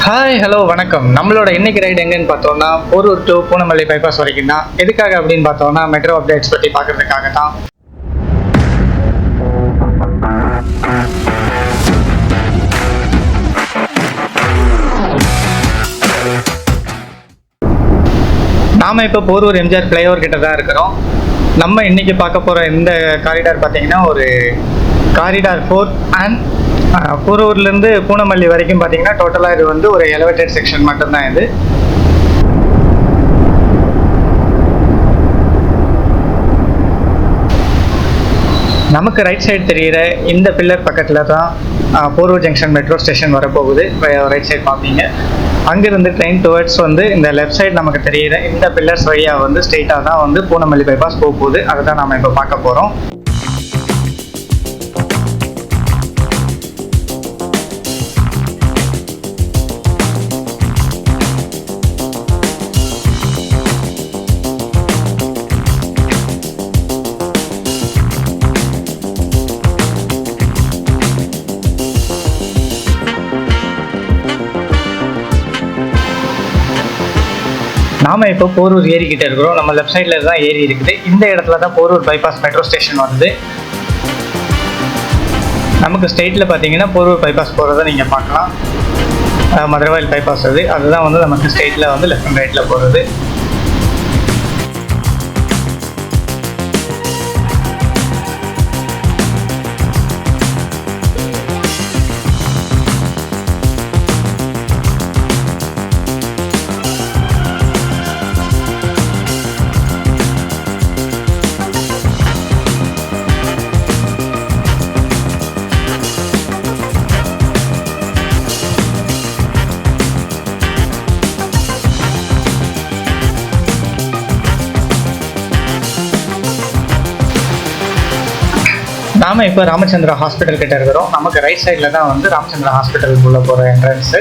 Hi hello வணக்கம். நம்மளோட இன்னைக்கு ரைடு எங்கன்னு பார்த்தோம்னா போரூர் டு பூனமல்லி பைபாஸ் வரைக்கும் தான். எதுக்காக அப்படின்னு பார்த்தோம்னா மெட்ரோ அப்டேட்ஸ் பற்றி பார்க்கறதுக்காக தான். நாம் இப்போ போரூர் எம்ஜிஆர் ஃப்ளைஓவர் கிட்ட தான் இருக்கிறோம். நம்ம இன்னைக்கு பார்க்க போகிற இந்த காரிடார் பார்த்தீங்கன்னா ஒரு காரிடார் 4 அண்ட் போரூர்லேருந்து பூனமல்லி வரைக்கும் பார்த்தீங்கன்னா டோட்டலாக இது வந்து ஒரு எலிவேட்டட் செக்ஷன் மட்டும்தான் இது. நமக்கு ரைட் சைடு தெரிகிற இந்த பில்லர் பக்கத்தில் தான் போரூர் ஜங்ஷன் மெட்ரோ ஸ்டேஷன் வரப்போகுது. ரைட் சைடு பார்ப்பீங்க. அங்கேருந்து ட்ரெயின் டுவர்ட்ஸ் வந்து இந்த லெஃப்ட் சைடு நமக்கு தெரிகிற இந்த பில்லர்ஸ் வழியாக வந்து ஸ்ட்ரெயிட்டாக தான் வந்து பூனமல்லி பைபாஸ் போகுது. அதை தான் நம்ம இப்போ பார்க்க போகிறோம். நாம இப்போ போரூர் ஏரி கிட்ட இருக்கிறோம். நம்ம லெஃப்ட் சைட்ல தான் ஏரி இருக்குது. இந்த இடத்துல தான் போரூர் பைபாஸ் மெட்ரோ ஸ்டேஷன் வருது. நமக்கு ஸ்ட்ரெயிட்ல பார்த்தீங்கன்னா போரூர் பைபாஸ் போகிறத நீங்கள் பார்க்கலாம். மதுரவாயில் பைபாஸ் அதுதான் வந்து நமக்கு ஸ்ட்ரெயிட்ல வந்து லெஃப்ட் அண்ட் ரைட்ல போகிறது. நாம இப்போ ராமச்சந்திரா ஹாஸ்பிட்டல் கிட்ட இருக்கிறோம். நமக்கு ரைட் சைடில் தான் வந்து ராமச்சந்திரா ஹாஸ்பிட்டலுக்குள்ளே போகிற என்ட்ரன்ஸு.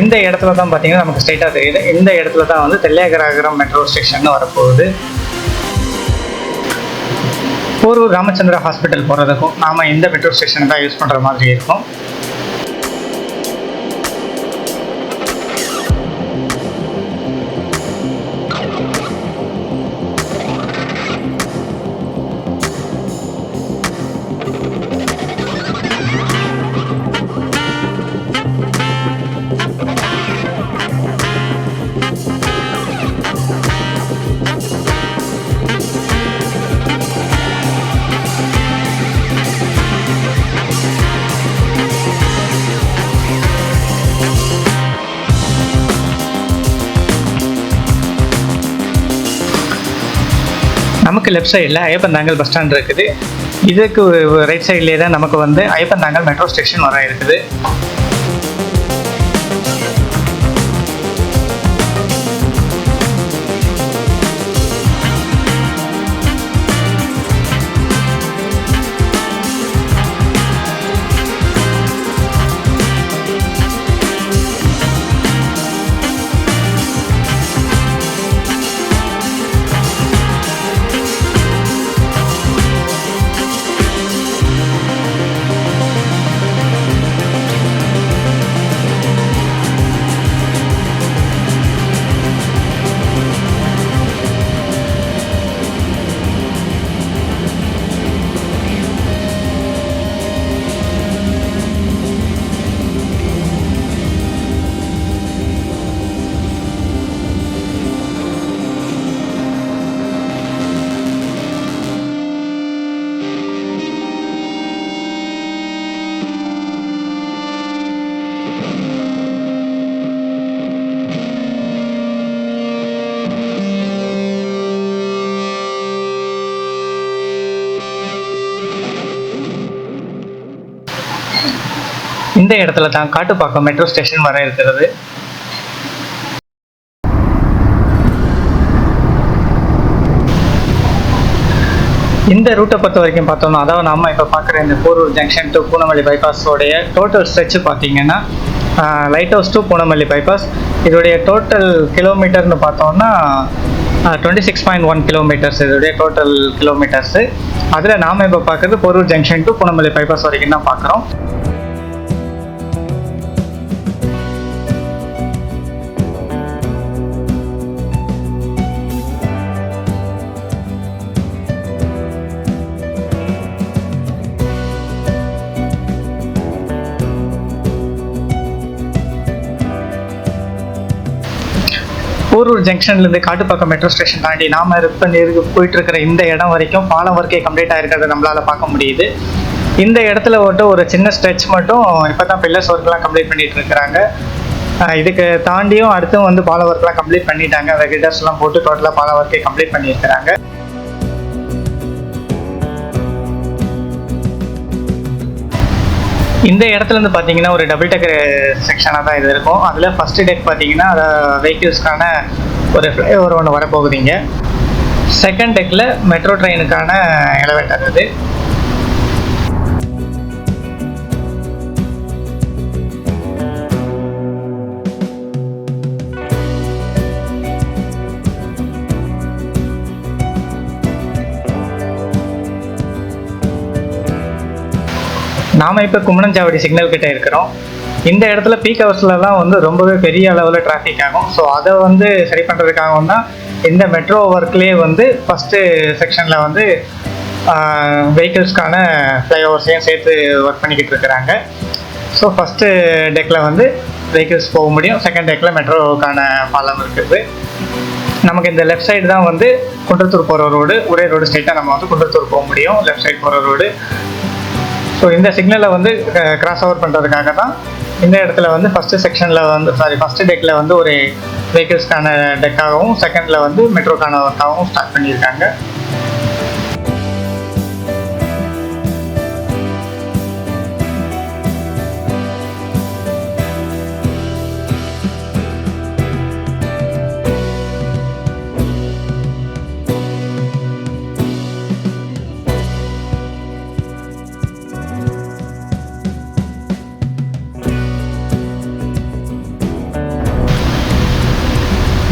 இந்த இடத்துல தான் பார்த்தீங்கன்னா நமக்கு ஸ்ட்ரெயிட்டாக தெரியுது. இந்த இடத்துல தான் வந்து தெல்லையாகரம் மெட்ரோ ஸ்டேஷன் வரப்போகுது. போரூர் ராமச்சந்திரா ஹாஸ்பிட்டல் போகிறதுக்கும் நாம் இந்த மெட்ரோ ஸ்டேஷனை தான் யூஸ் பண்ணுற மாதிரி இருக்கும். நமக்கு லெஃப்ட் சைடில் ஐயப்பந்தாங்கல் பஸ் ஸ்டாண்ட் இருக்குது. இதுக்கு ரைட் சைட்லேயே தான் நமக்கு வந்து ஐயப்பந்தாங்கல் மெட்ரோ ஸ்டேஷன் வர இருக்குது. இந்த இடத்துல தான் காட்டுப்பாக்கம் மெட்ரோ ஸ்டேஷன் வர இருக்கிறது. இந்த ரூட்டை பொறுத்த வரைக்கும் பார்த்தோம்னா, அதாவது நம்ம இப்போ பார்க்குற இந்த போரூர் ஜங்ஷன் டு பூனமல்லி பைபாஸோடைய டோட்டல் ஸ்ட்ரெச் பார்த்தீங்கன்னா lighthouse to Poonamallee bypass இதோடைய டோட்டல் கிலோமீட்டர்னு பார்த்தோம்னா 26.1 கிலோமீட்டர்ஸ் இதோடைய டோட்டல் கிலோமீட்டர்ஸு. அதில் நாம் இப்போ பார்க்குறது Porur junction to Poonamallee bypass வரைக்கும் தான் பார்க்குறோம். போரூர் ஜங்ஷன்லேருந்து காட்டுப்பாக்கம் மெட்ரோ ஸ்டேஷன் தாண்டி நாம் போயிட்டு இருக்கிற இந்த இடம் வரைக்கும் பாலம் ஒர்க்கே கம்ப்ளீட் ஆகிருக்கிறத நம்மளால் பார்க்க முடியுது. இந்த இடத்துல மட்டும் ஒரு சின்ன ஸ்ட்ரெச் மட்டும் இப்போ தான் பில்லர்ஸ் ஒர்க்லாம் கம்ப்ளீட் பண்ணிட்டு இருக்கிறாங்க. இதுக்கு தாண்டியும் அடுத்தும் வந்து பாலம் ஒர்க்லாம் கம்ப்ளீட் பண்ணிட்டாங்க. ரெகுலேட்டர்ஸ்லாம் போட்டு டோட்டலாக பாலம் ஒர்க்கே கம்ப்ளீட் பண்ணியிருக்கிறாங்க. இந்த இடத்துல இருந்து பார்த்தீங்கன்னா ஒரு டபுள் டெக்கர் செக்ஷனாக தான் இது இருக்கும். அதில் ஃபஸ்ட்டு டெக் பார்த்தீங்கன்னா வெஹிக்கிள்ஸ்க்கான ஒரு ஃப்ளைஓவர் ஒன்று வரப்போகுதுங்க. செகண்ட் டெக்கில் மெட்ரோ ட்ரெயினுக்கான எலவேட்டர் இது. நாம் இப்போ கும்மணஞ்சாவடி சிக்னல் கிட்டே இருக்கிறோம். இந்த இடத்துல பீக் ஹவர்ஸ்லலாம் வந்து ரொம்பவே பெரிய அளவில் டிராஃபிக் ஆகும். ஸோ அதை வந்து சரி பண்ணுறதுக்காகவும் தான் இந்த மெட்ரோ ஒர்க்லேயே வந்து ஃபஸ்ட்டு செக்ஷனில் வந்து வெஹிக்கிள்ஸ்க்கான ஃப்ளைஓவர்ஸையும் சேர்த்து ஒர்க் பண்ணிக்கிட்டு இருக்கிறாங்க. ஸோ ஃபஸ்ட்டு டெக்கில் வந்து வெஹிக்கிள்ஸ் போக முடியும். செகண்ட் டெக்கில் மெட்ரோவுக்கான பாலம் இருக்குது. நமக்கு இந்த லெஃப்ட் சைடு தான் வந்து குன்றத்தூர் போகிற ரோடு. ஒரே ரோடு ஸ்ட்ரெயிட்டாக நம்ம வந்து குன்றத்தூர் போக முடியும், லெஃப்ட் சைடு போகிற ரோடு. ஸோ இந்த சிக்னலை வந்து கிராஸ் ஓவர் பண்ணுறதுக்காக தான் இந்த இடத்துல வந்து ஃபஸ்ட்டு டெக்கில் வந்து ஒரு வெஹிக்கிள்ஸ்க்கான டெக்காகவும் செகண்டில் வந்து மெட்ரோக்கான ஒர்க்காகவும் ஸ்டார்ட் பண்ணியிருக்காங்க.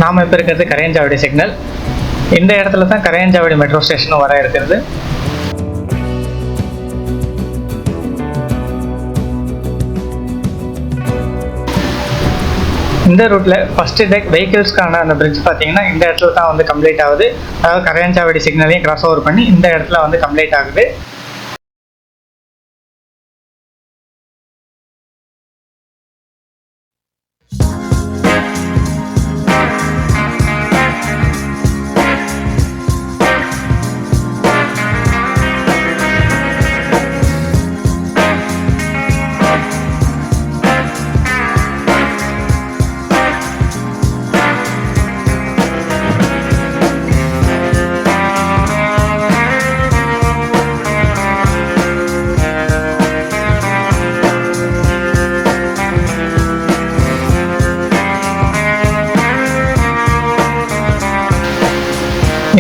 நாம் இப்போ இருக்கிறது கரையஞ்சாவடி சிக்னல். இந்த இடத்துல தான் கரையஞ்சாவடி மெட்ரோ ஸ்டேஷனும் வர இருக்கிறது. இந்த ரூட்டில் ஃபஸ்ட்டு டெக் வெஹிக்கிள்ஸ்க்கான அந்த பிரிட்ஜ் பார்த்தீங்கன்னா இந்த இடத்துல தான் வந்து கம்ப்ளீட் ஆகுது. அதாவது கரையஞ்சாவடி சிக்னலையும் கிராஸ் ஓவர் பண்ணி இந்த இடத்துல வந்து கம்ப்ளீட் ஆகுது.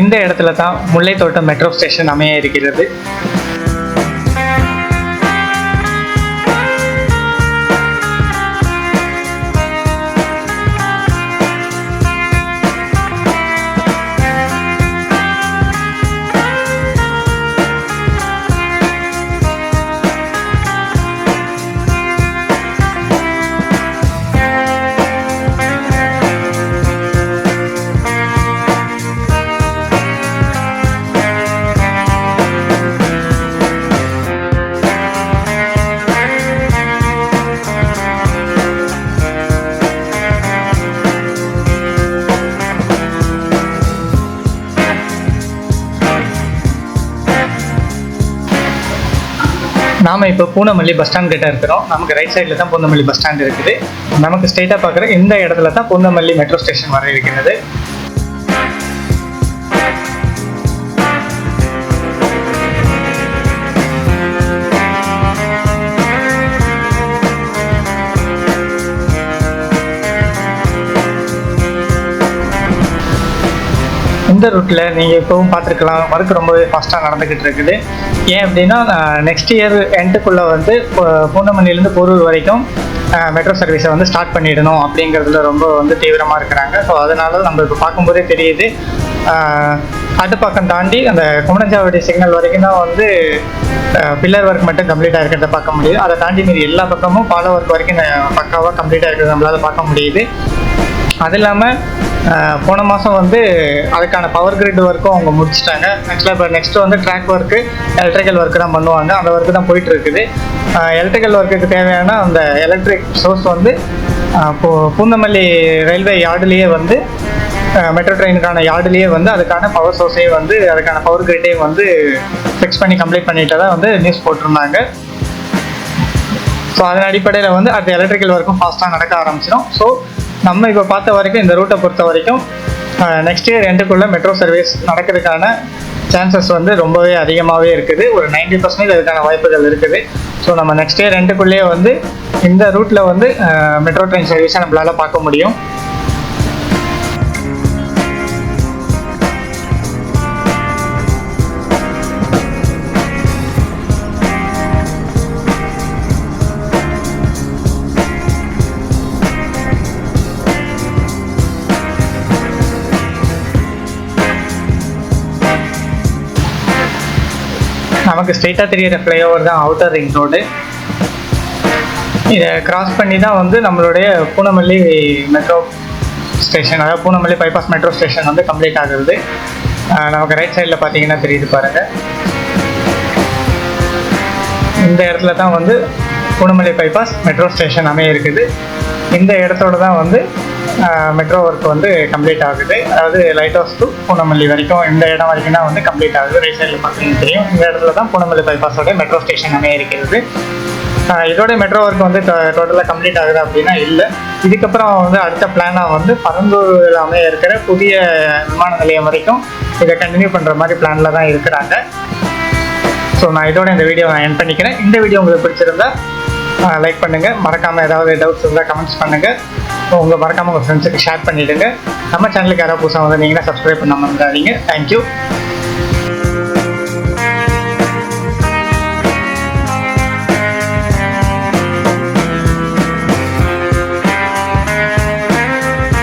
இந்த இடத்துல தான் முல்லைத்தோட்டம் மெட்ரோ ஸ்டேஷன் அமைய இருக்கிறது. நாம் இப்போ பூந்தமல்லி பஸ் ஸ்டாண்ட் கிட்ட இருக்கிறோம். நமக்கு ரைட் சைடில் தான் பூந்தமல்லி பஸ் ஸ்டாண்ட் இருக்குது. நமக்கு ஸ்ட்ரெயிட்டாக பார்க்குற இந்த இடத்துல தான் பூந்தமல்லி மெட்ரோ ஸ்டேஷன் வர இருக்கிறது. இந்த ரூட்டில் நீங்கள் இப்போவும் பார்த்துருக்கலாம், ஒர்க் ரொம்பவே ஃபாஸ்ட்டாக நடந்துக்கிட்டு இருக்குது. ஏன் அப்படின்னா நெக்ஸ்ட் இயர் எண்டுக்குள்ளே வந்து பூந்தமல்லியிலேருந்து போரூர் வரைக்கும் மெட்ரோ சர்வீஸை வந்து ஸ்டார்ட் பண்ணிடணும் அப்படிங்கிறதுல ரொம்ப வந்து தீவிரமாக இருக்கிறாங்க. ஸோ அதனால நம்ம இப்போ பார்க்கும்போதே தெரியுது, காட்டுப்பாக்கம் தாண்டி அந்த கும்மணஞ்சாவடி சிக்னல் வரைக்கும் தான் வந்து பில்லர் ஒர்க் மட்டும் கம்ப்ளீட் ஆகிருக்கிறத பார்க்க முடியுது. அதை தாண்டி மீறி எல்லா பக்கமும் பாலம் ஒர்க் வரைக்கும் பக்காவாக கம்ப்ளீட் ஆகிருக்கிறது நம்மளால் பார்க்க முடியுது. அது இல்லாமல் போன மாதம் வந்து அதுக்கான பவர் கிரிட் ஒர்க்கும் அவங்க முடிச்சிட்டாங்க. ஆக்சுவலாக இப்போ நெக்ஸ்ட்டு வந்து ட்ராக் ஒர்க்கு, எலக்ட்ரிக்கல் ஒர்க்கு தான் பண்ணுவாங்க. அந்த ஒர்க்கு தான் போயிட்டு இருக்குது. எலக்ட்ரிக்கல் ஒர்க்குக்கு தேவையான அந்த எலக்ட்ரிக் சோர்ஸ் வந்து பூந்தமல்லி ரயில்வே யார்டுலேயே வந்து மெட்ரோ ட்ரெயினுக்கான யார்டுலேயே வந்து அதுக்கான பவர் சோர்ஸே வந்து அதுக்கான பவர் கிரிட்டே வந்து ஃபிக்ஸ் பண்ணி கம்ப்ளீட் பண்ணிட்டதாக வந்து நியூஸ் போட்டிருந்தாங்க. ஸோ அதன் அடிப்படையில் வந்து அது எலக்ட்ரிக்கல் ஒர்க்கும் ஃபாஸ்ட்டாக நடக்க ஆரம்பிச்சிடும். ஸோ நம்ம இப்போ பார்த்த வரைக்கும் இந்த ரூட்டை பொறுத்த வரைக்கும் நெக்ஸ்ட் இயர் எண்டுக்குள்ளே மெட்ரோ சர்வீஸ் நடக்கிறதுக்கான சான்சஸ் வந்து ரொம்பவே அதிகமாகவே இருக்குது. ஒரு 90% அதுக்கான வாய்ப்புகள் இருக்குது. ஸோ நம்ம நெக்ஸ்ட் இயர் எண்டுக்குள்ளேயே வந்து இந்த ரூட்டில் வந்து மெட்ரோ ட்ரெயின் சர்வீஸை நம்மளால் பார்க்க முடியும். நமக்கு ஸ்ட்ரெயிட்டாக தெரியிற ஃப்ளைஓவர் தான் அவுட்டர் ரிங் ரோடு. இதை கிராஸ் பண்ணி தான் வந்து நம்மளுடைய பூனமல்லி மெட்ரோ ஸ்டேஷன், அதாவது பூனமல்லி பைபாஸ் மெட்ரோ ஸ்டேஷன் வந்து கம்ப்ளீட் ஆகுது. நமக்கு ரைட் சைடில் பார்த்தீங்கன்னா தெரியுது பாருங்கள். இந்த இடத்துல தான் வந்து பூனமல்லி பைபாஸ் மெட்ரோ ஸ்டேஷன் அமைய இருக்குது. இந்த இடத்தோட தான் வந்து மெட்ரோ ஒர்க் வந்து கம்ப்ளீட் ஆகுது. அதாவது லைட் ஹவுஸ் டு பூனமல்லி வரைக்கும் இந்த இடம் வரைக்கும் தான் வந்து கம்ப்ளீட் ஆகுது. ரைட் சைடில் பார்த்தீங்கன்னா தெரியும். இந்த இடத்துல தான் பூனமல்லி பைபாஸோட மெட்ரோ ஸ்டேஷன் அமைய இருக்கிறது. இதோட மெட்ரோ ஒர்க் வந்து டோட்டலாக கம்ப்ளீட் ஆகுது அப்படின்னா இல்லை. இதுக்கப்புறம் வந்து அடுத்த பிளானாக வந்து பரந்தூரில் அமைய இருக்கிற புதிய விமான நிலையம் வரைக்கும் இதை கண்டினியூ பண்ணுற மாதிரி பிளானில் தான் இருக்கிறாங்க. ஸோ நான் இதோட இந்த வீடியோ நான் எண்ட் பண்ணிக்கிறேன். இந்த வீடியோ உங்களுக்கு பிடிச்சிருந்தா லைக் பண்ணுங்கள். மறக்காமல் ஏதாவது டவுட்ஸ் இருந்தால் கமெண்ட்ஸ் பண்ணுங்கள். மறக்காமல் உங்கள் ஃப்ரெண்ட்ஸுக்கு ஷேர் பண்ணிவிடுங்க. நம்ம சேனலுக்கு யாராவது புதுசாக வந்து நீங்கன்னா சப்ஸ்கிரைப் பண்ணாமல் இருந்தாதீங்க. தேங்க்யூ.